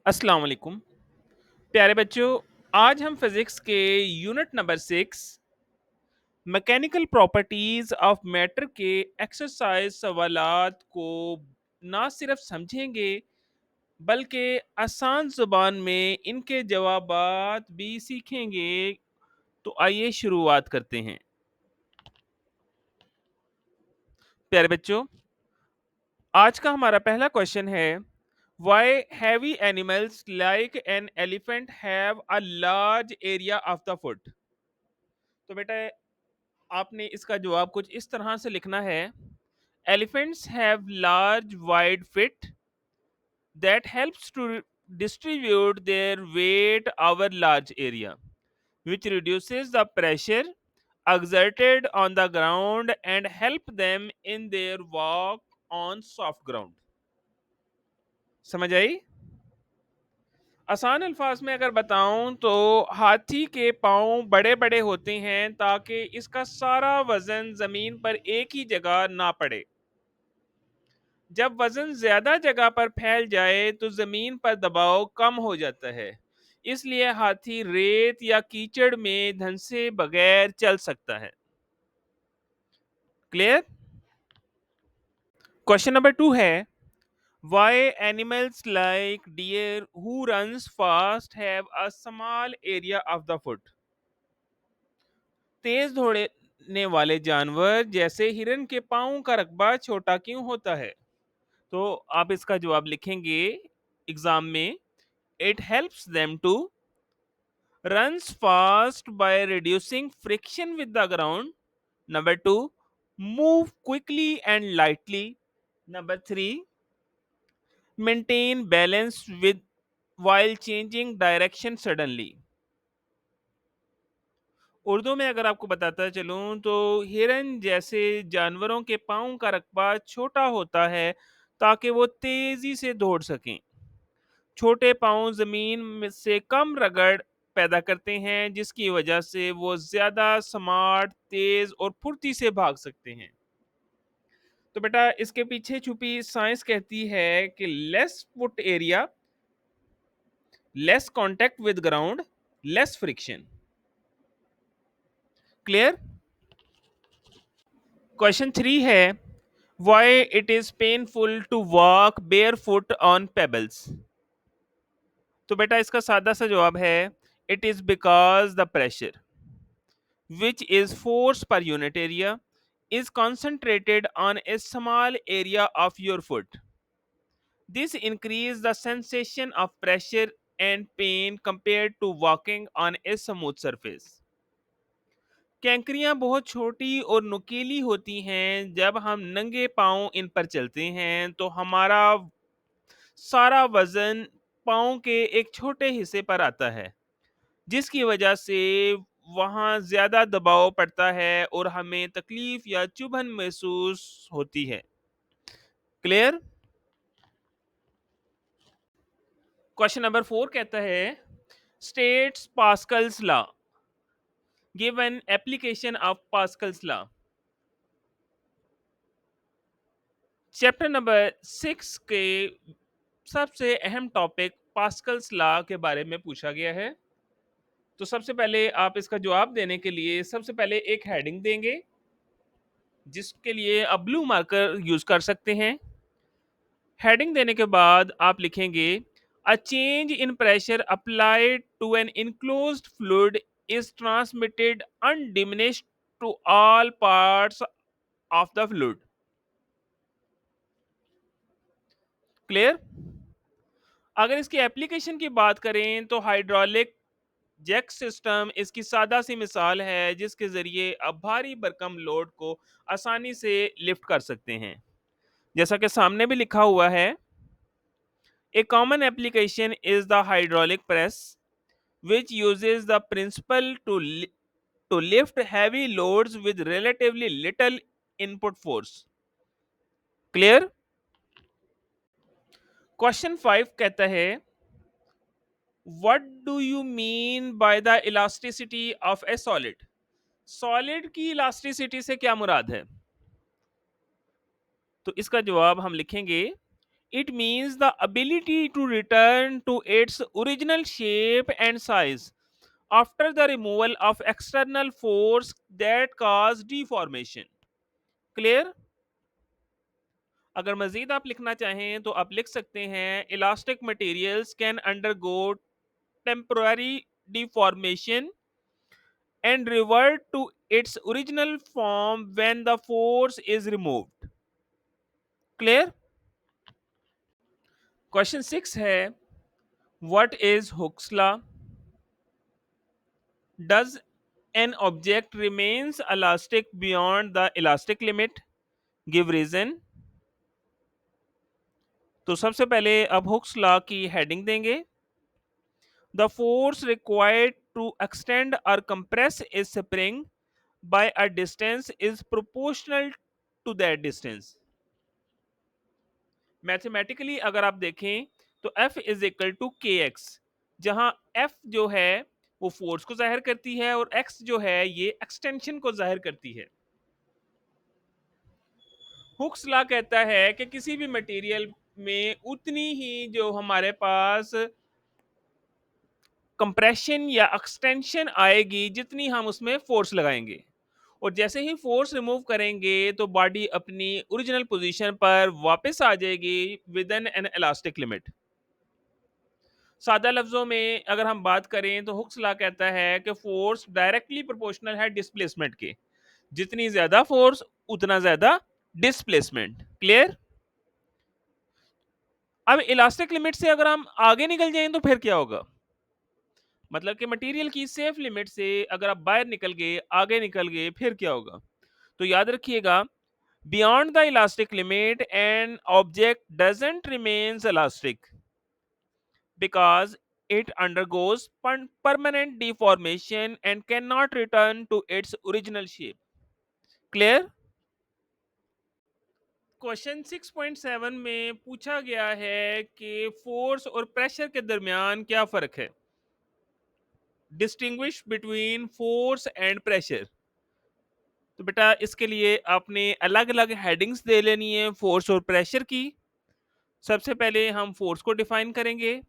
अस्सलाम वालेकुम। प्यारे बच्चों, आज हम फिजिक्स के unit number 6 mechanical properties of matter के एक्सरसाइज सवालात को ना सिर्फ समझेंगे बल्कि आसान जुबान में इनके जवाबात भी सीखेंगे। तो आइए शुरुआत करते हैं। प्यारे बच्चों, आज का हमारा पहला क्वेश्चन है, why heavy animals like an elephant have a large area of the foot. तो बेटा, आपने इसका जवाब कुछ इस तरह से लिखना है। Elephants have large wide feet that helps to distribute their weight over large area, which reduces the pressure exerted on the ground and help them in their walk on soft ground। समझ आई? आसान अल्फाज में अगर बताऊं तो हाथी के पांव बड़े बड़े होते हैं ताकि इसका सारा वजन जमीन पर एक ही जगह ना पड़े। जब वजन ज्यादा जगह पर फैल जाए तो जमीन पर दबाव कम हो जाता है, इसलिए हाथी रेत या कीचड़ में धंसे बगैर चल सकता है। क्लियर? क्वेश्चन नंबर 2 है, why animals like deer who runs fast have a small area of the foot। तेज दौड़ने वाले जानवर जैसे हिरन के पांव का रकबा छोटा क्यों होता है? तो आप इसका जवाब लिखेंगे एग्जाम में। It helps them to runs fast by reducing friction with the ground. Number 2, move quickly and lightly. Number 3, maintain balance with while changing direction suddenly। Urdu में अगर आपको बताता चलूं तो हिरन जैसे जानवरों के पांव का रकबा छोटा होता है ताकि वो तेजी से दौड़ सकें। छोटे पाँव ज़मीन में से कम रगड़ पैदा करते हैं जिसकी वजह से वो ज़्यादा स्मार्ट, तेज़ और फुर्ती से भाग सकते हैं। तो बेटा, इसके पीछे छुपी साइंस कहती है कि less foot area, less contact with ground, less friction. Clear? Question 3 है, why it is painful to walk barefoot on pebbles. तो बेटा, इसका सादा सा जवाब है, it is because the pressure which is force per unit area is concentrated on a small area of your foot. This increases the sensation of pressure and pain compared to walking on a smooth surface। कैंकरियां बहुत छोटी और नुकीली होती हैं। जब हम नंगे पांव इन पर चलते हैं तो हमारा सारा वजन पांव के एक छोटे हिस्से पर आता है, जिसकी वजह से वहाँ ज़्यादा दबाव पड़ता है और हमें तकलीफ या चुभन महसूस होती है। क्लियर? क्वेश्चन नंबर 4 कहता है, states Pascal's law, give an application of Pascal's law. Chapter number 6 के सबसे अहम टॉपिक पास्कल्स लॉ के बारे में पूछा गया है। तो सबसे पहले आप इसका जवाब देने के लिए सबसे पहले एक हेडिंग देंगे, जिसके लिए आप ब्लू मार्कर यूज कर सकते हैं। हेडिंग देने के बाद आप लिखेंगे, a change in pressure applied to an enclosed fluid is transmitted undiminished to all parts of the fluid. Clear? अगर इसकी एप्लीकेशन की बात करें तो हाइड्रोलिक जैक सिस्टम इसकी सादा सी मिसाल है, जिसके जरिए आप भारी भरकम लोड को आसानी से लिफ्ट कर सकते हैं। जैसा कि सामने भी लिखा हुआ है, a common application is the hydraulic press, which uses the principle to lift heavy loads with relatively little input force। Clear? Question 5 कहता है, what do you mean by the elasticity of A solid. Solid की elasticity से क्या मुराद है? तो इसका जवाब हम लिखेंगे, It means the ability to return to its original shape and size after the removal of external force that cause deformation. Clear? अगर मजीद आप लिखना चाहें तो आप लिख सकते हैं elastic materials can undergo temporary deformation and revert to its original form when the force is removed. Clear? Question 6 है what is Hooke's law? Does an object remains elastic beyond the elastic limit? Give reason. तो सबसे पहले अब Hooke's law की heading देंगे. The force required to extend or compress a spring by a distance is proportional to that distance. Mathematically अगर आप देखें तो F इज इक्वल टू के एक्स, जहां F जो है वो फोर्स को जाहिर करती है और X जो है ये एक्सटेंशन को जाहिर करती है. हुक्स लॉ कहता है कि किसी भी मटेरियल में उतनी ही जो हमारे पास कंप्रेशन या एक्सटेंशन आएगी जितनी हम उसमें फोर्स लगाएंगे, और जैसे ही फोर्स रिमूव करेंगे तो बॉडी अपनी ओरिजिनल पोजीशन पर वापस आ जाएगी with in an elastic limit. सादा लफ्जों में अगर हम बात करें तो हुक्स लॉ कहता है कि फोर्स डायरेक्टली प्रोपोर्शनल है डिस्प्लेसमेंट के. जितनी ज्यादा फोर्स उतना ज्यादा डिस्प्लेसमेंट. क्लियर? अब इलास्टिक लिमिट से अगर हम आगे निकल जाएं तो फिर क्या होगा? मतलब कि मटेरियल की सेफ लिमिट से अगर आप बाहर निकल गए, आगे निकल गए, फिर क्या होगा? तो याद रखिएगा, beyond the elastic limit an object doesn't remains elastic because it undergoes permanent deformation and cannot return to its original shape. Clear? Question 6.7 में पूछा गया है कि फोर्स और प्रेशर के दरमियान क्या फर्क है. Distinguish between force and pressure. तो बेटा इसके लिए आपने अलग अलग हेडिंग्स दे लेनी है फोर्स और प्रेशर की. सबसे पहले हम फोर्स को डिफाइन करेंगे.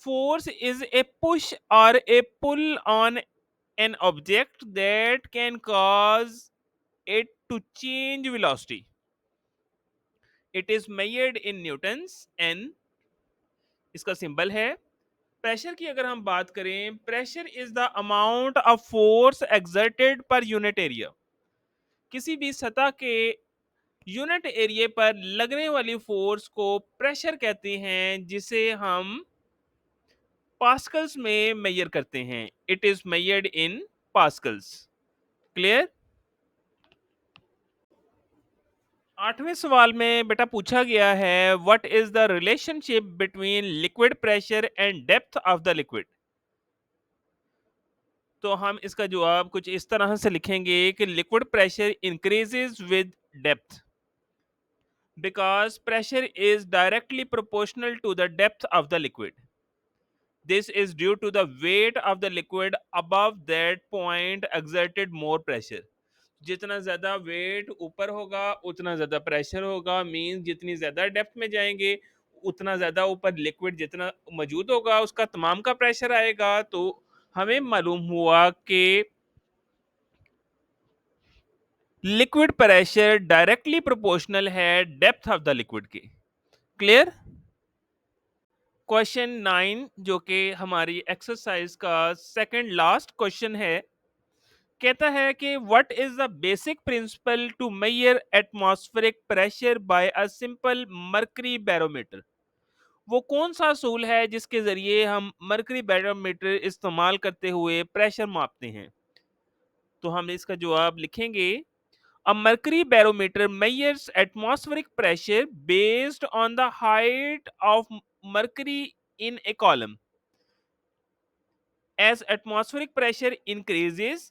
Force is a push or a pull on an object that can cause it to change velocity. It is measured in newtons n. इसका सिंबल है. प्रेशर की अगर हम बात करें, pressure is the amount of force exerted per unit area. किसी भी सतह के यूनिट एरिया पर लगने वाली फोर्स को प्रेशर कहते हैं, जिसे हम पास्कल्स में मेजर करते हैं. It is measured in pascals. Clear? आठवें सवाल में बेटा पूछा गया है what is the relationship between liquid pressure and depth of the liquid. तो हम इसका जवाब कुछ इस तरह से लिखेंगे कि liquid pressure increases with depth because pressure is directly proportional to the depth of the liquid. This is due to the weight of the liquid above that point exerted more pressure. जितना ज्यादा wait ऊपर होगा उतना ज्यादा pressure होगा. Means जितनी ज्यादा depth में जाएंगे उतना ज्यादा ऊपर लिक्विड जितना मौजूद होगा उसका तमाम का प्रेशर आएगा. तो हमें मालूम हुआ कि लिक्विड प्रेशर डायरेक्टली प्रोपोर्शनल है डेप्थ ऑफ द लिक्विड के. क्लियर? क्वेश्चन 9 जो कि हमारी एक्सरसाइज का सेकंड लास्ट क्वेश्चन है, कहता है कि what is the basic principle to measure atmospheric pressure by a simple mercury barometer. वो कौन सा असूल है जिसके जरिए हम मर्करी बैरोमीटर इस्तेमाल करते हुए प्रेशर मापते हैं. तो हम इसका जवाब लिखेंगे. A mercury barometer measures atmospheric pressure based on the height of mercury in a column. As atmospheric pressure increases,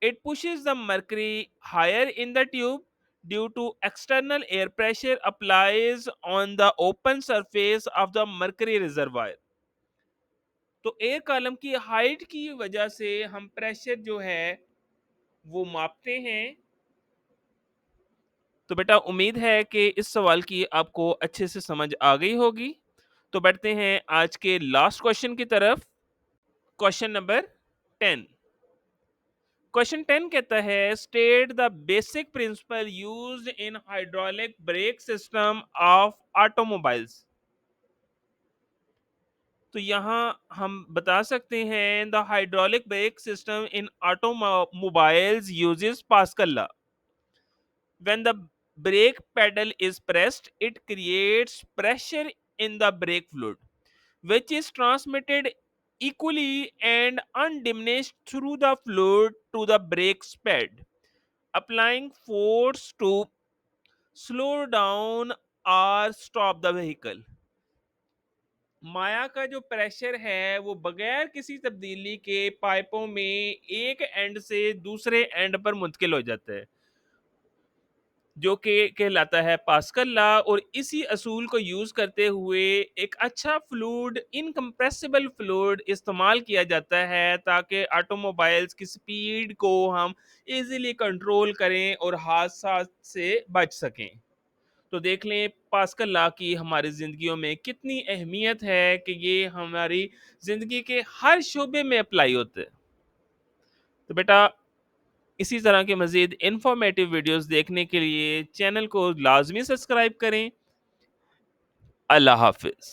it pushes the mercury higher in the tube due to external air pressure applies on the open surface of the mercury reservoir. तो air column की height की वजह से हम pressure जो है वो मापते हैं. तो बेटा उम्मीद है कि इस सवाल की आपको अच्छे से समझ आ गई होगी। तो बढ़ते हैं आज के लास्ट क्वेश्चन की तरफ। Question number 10। क्वेश्चन 10 कहता है state the basic principal used in hydraulic brake system of automobiles. तो यहाँ हम बता सकते हैं the hydraulic brake system in automobiles uses pascal law. When the brake pedal is pressed, it creates pressure in the brake fluid, which is transmitted equally and undiminished through the fluid to the brake pad, applying force to slow down or stop the vehicle. माया का जो pressure है वो बगैर किसी तब्दीली के पाइपों में एक एंड से दूसरे एंड पर मुंतकिल हो जाता है, जो कि कहलाता है पास्कल लॉ। और इसी असूल को यूज करते हुए एक अच्छा फ्लूइड, इनकम्प्रेसिबल फ्लूइड इस्तेमाल किया जाता है ताकि ऑटोमोबाइल्स की स्पीड को हम इजीली कंट्रोल करें और हादसा से बच सकें। तो देख लें पास्कल लॉ की हमारी जिंदगियों में कितनी अहमियत है कि ये हमारी जिंदगी के हर शोबे में अप्लाई होते हैं। तो बेटा इसी तरह के मज़ीद इन्फॉर्मेटिव वीडियोस देखने के लिए चैनल को लाजमी सब्सक्राइब करें। अल्लाह हाफिज़।